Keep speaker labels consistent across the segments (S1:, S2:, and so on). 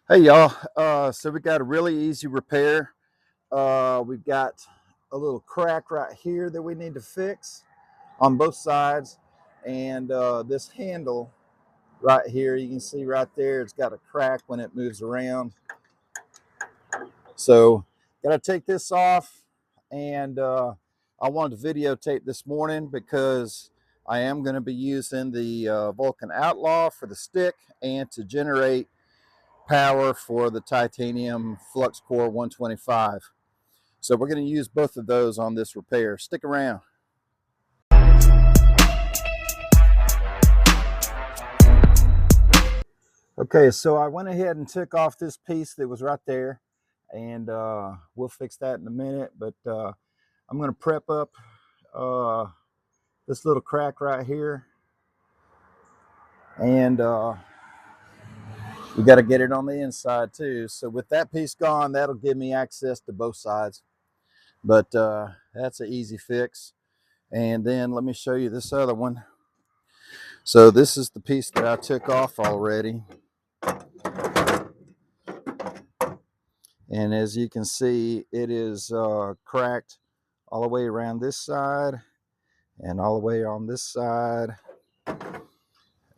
S1: Hey y'all, so we got a really easy repair. We've got a little crack right here that we need to fix on both sides, and this handle right here, you can see right there, it's got a crack when it moves around. So got to take this off, and I wanted to videotape this morning because I am going to be using the Vulcan Outlaw for the stick and to generate power for the Titanium Flux Core 125. So we're going to use both of those on this repair. Stick around. Okay, so I went ahead and took off this piece that was right there, and we'll fix that in a minute, but I'm going to prep up this little crack right here, and we got to get it on the inside too. So with that piece gone, that'll give me access to both sides, but that's an easy fix. And then let me show you this other one. So this is the piece that I took off already. And as you can see, it is cracked all the way around this side and all the way on this side.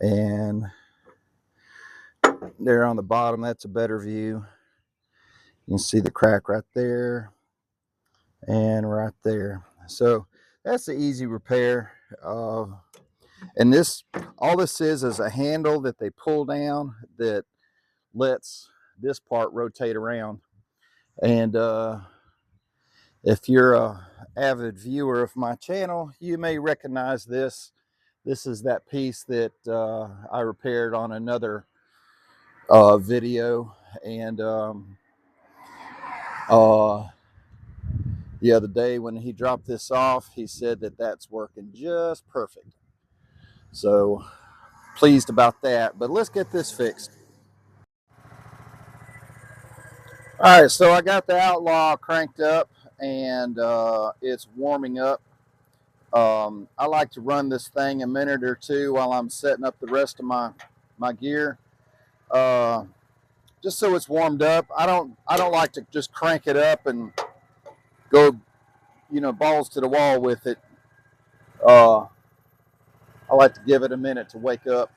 S1: And there on the bottom, that's a better view. You can see the crack right there and right there. So that's an easy repair. And this, all this is a handle that they pull down that lets this part rotate around. And if you're a avid viewer of my channel, you may recognize this. This is that piece that I repaired on another video. And the other day when he dropped this off, he said that that's working just perfect. So pleased about that, but let's get this fixed. All right, so I got the Outlaw cranked up and it's warming up. I like to run this thing a minute or two while I'm setting up the rest of my gear, just so it's warmed up. I don't like to just crank it up and go, balls to the wall with it. I like to give it a minute to wake up.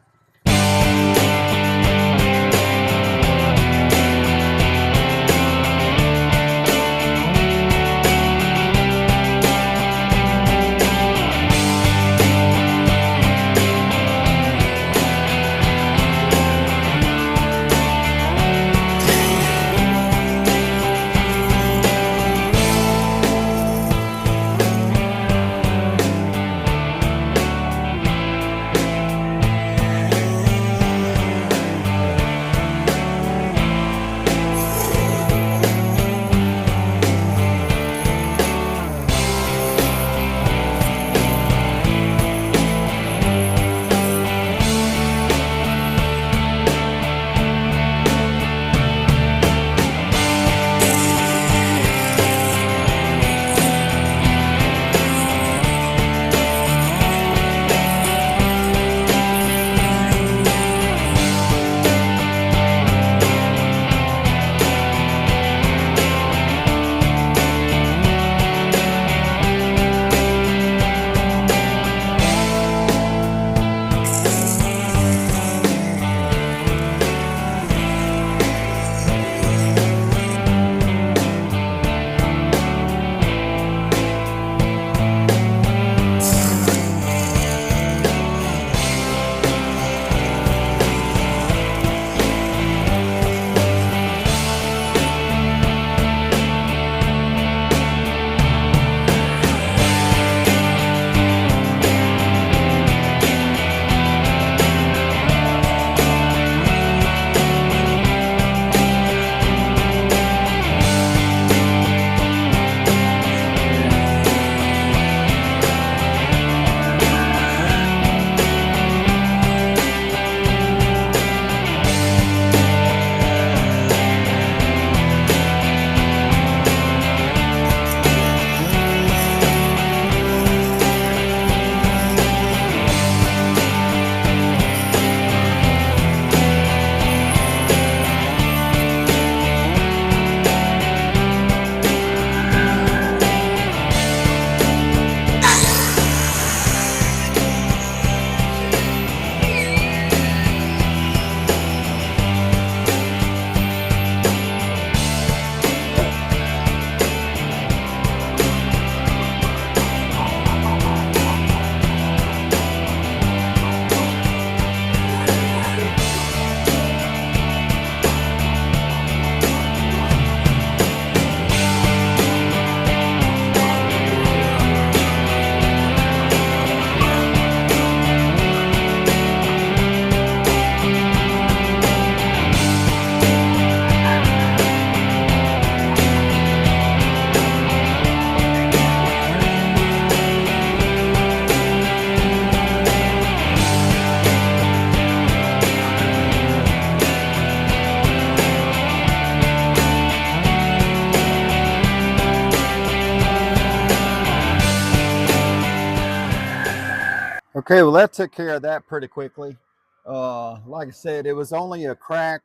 S1: Okay, well that took care of that pretty quickly. Like I said, it was only a crack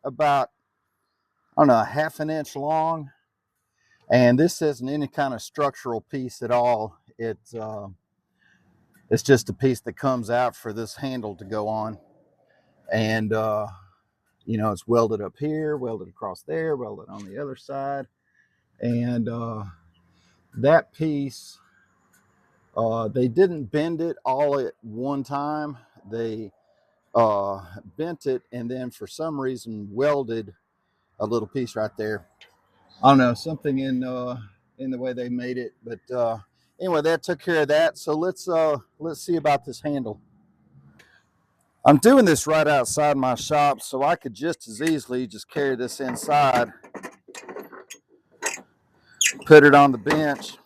S1: about, I don't know, a half an inch long. And this isn't any kind of structural piece at all. It's just a piece that comes out for this handle to go on. And, you know, it's welded up here, welded across there, welded on the other side. And that piece, they didn't bend it all at one time. They bent it and then for some reason welded a little piece right there. I don't know, something in the way they made it, but anyway, that took care of that. So let's see about this handle. I'm doing this right outside my shop, so I could just as easily just carry this inside, put it on the bench,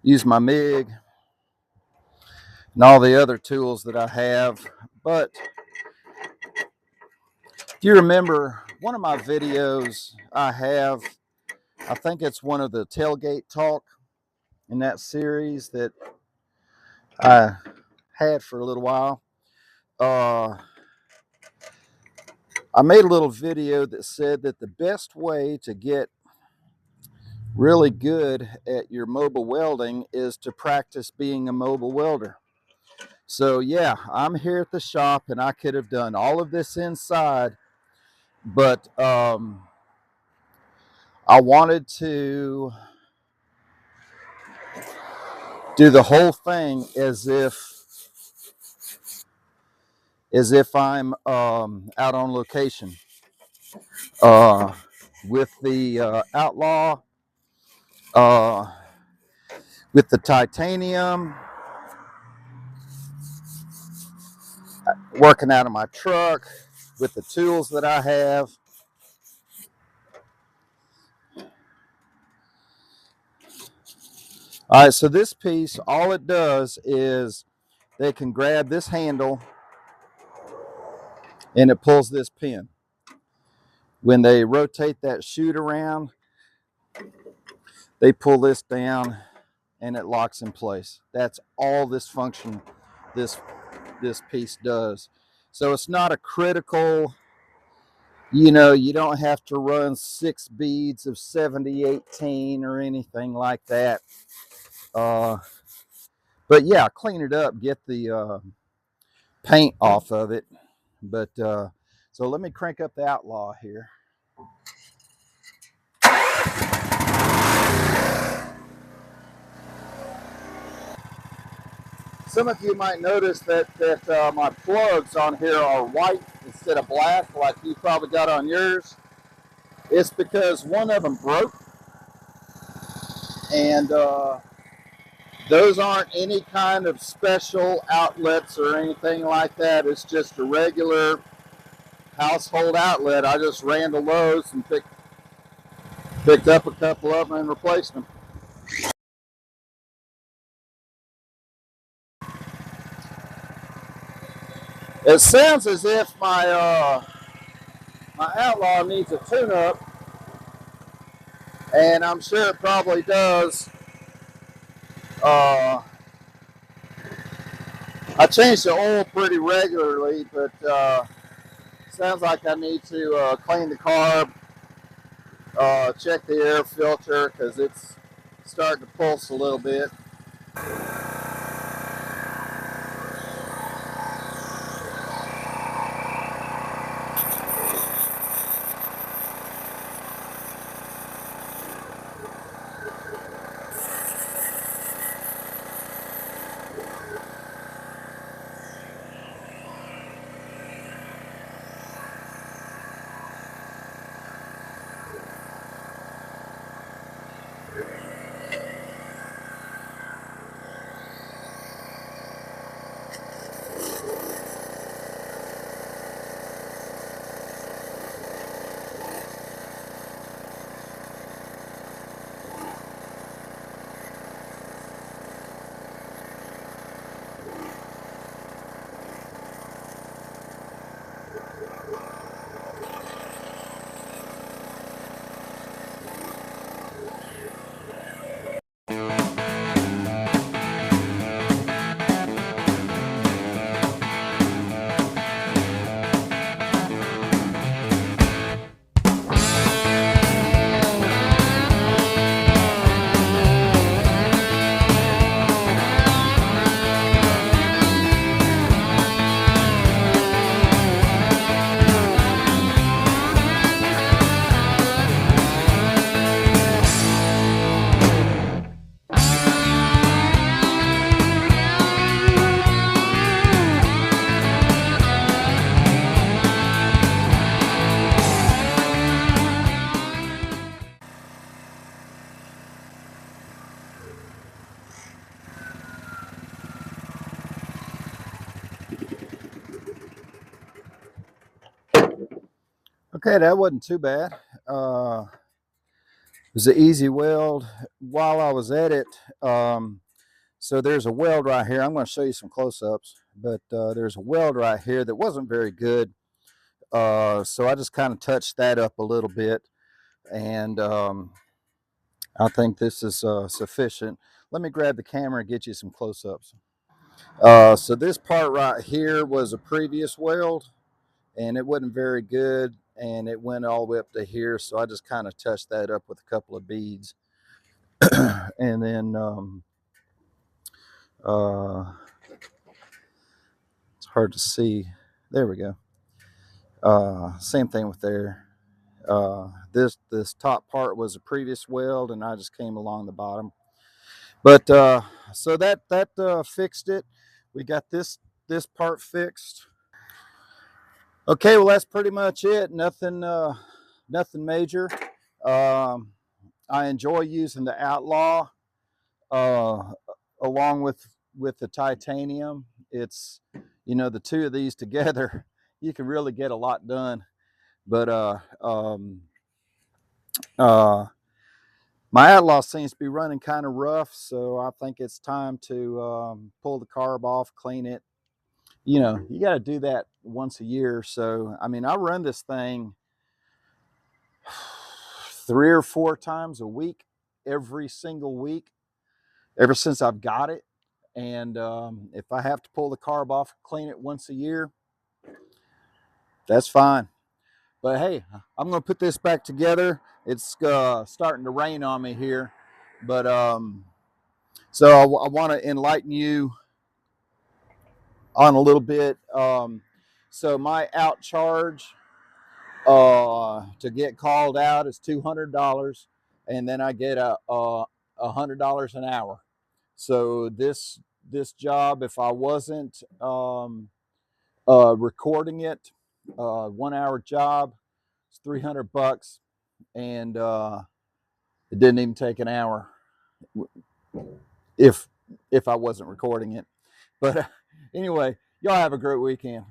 S1: use my MIG and all the other tools that I have. But do you remember one of my videos I have? I think it's one of the tailgate talk in that series that I had for a little while. I made a little video that said that the best way to get really good at your mobile welding is to practice being a mobile welder. So yeah, I'm here at the shop and I could have done all of this inside, but I wanted to do the whole thing as if I'm out on location with the Outlaw, with the Titanium, working out of my truck, with the tools that I have. All right, so this piece, all it does is they can grab this handle and it pulls this pin. When they rotate that chute around, they pull this down and it locks in place. That's all this function, this piece does. So it's not a critical, you know, you don't have to run 6 beads of 7018 or anything like that. But yeah, clean it up, get the paint off of it. But so let me crank up the Outlaw here. Some of you might notice that my plugs on here are white instead of black, like you probably got on yours. It's because one of them broke, and those aren't any kind of special outlets or anything like that. It's just a regular household outlet. I just ran to Lowe's and picked up a couple of them and replaced them. It sounds as if my Outlaw needs a tune-up, and I'm sure it probably does. I change the oil pretty regularly, but sounds like I need to clean the carb, check the air filter because it's starting to pulse a little bit. Okay, that wasn't too bad. It was an easy weld. While I was at it, so there's a weld right here. I'm going to show you some close-ups, but there's a weld right here that wasn't very good. So I just kind of touched that up a little bit, and I think this is sufficient. Let me grab the camera and get you some close-ups. So this part right here was a previous weld, and it wasn't very good, and it went all the way up to here, so I just kind of touched that up with a couple of beads. And then it's hard to see. There we go. Same thing with there. This top part was a previous weld, and I just came along the bottom. But so that fixed it. We got this part fixed. Okay, well that's pretty much it. Nothing major. I enjoy using the Outlaw along with the Titanium. It's, you know, the two of these together, you can really get a lot done. But my Outlaw seems to be running kind of rough, so I think it's time to pull the carb off, clean it. You know, you got to do that once a year. So, I mean, I run this thing 3 or 4 times a week, every single week, ever since I've got it. And if I have to pull the carb off, clean it once a year, that's fine. But hey, I'm going to put this back together. It's starting to rain on me here. But so I want to enlighten you on a little bit. So my out charge to get called out is $200, and then I get $100 an hour. So this job, if I wasn't recording it, 1 hour job, it's $300, and it didn't even take an hour if I wasn't recording it. But anyway, y'all have a great weekend.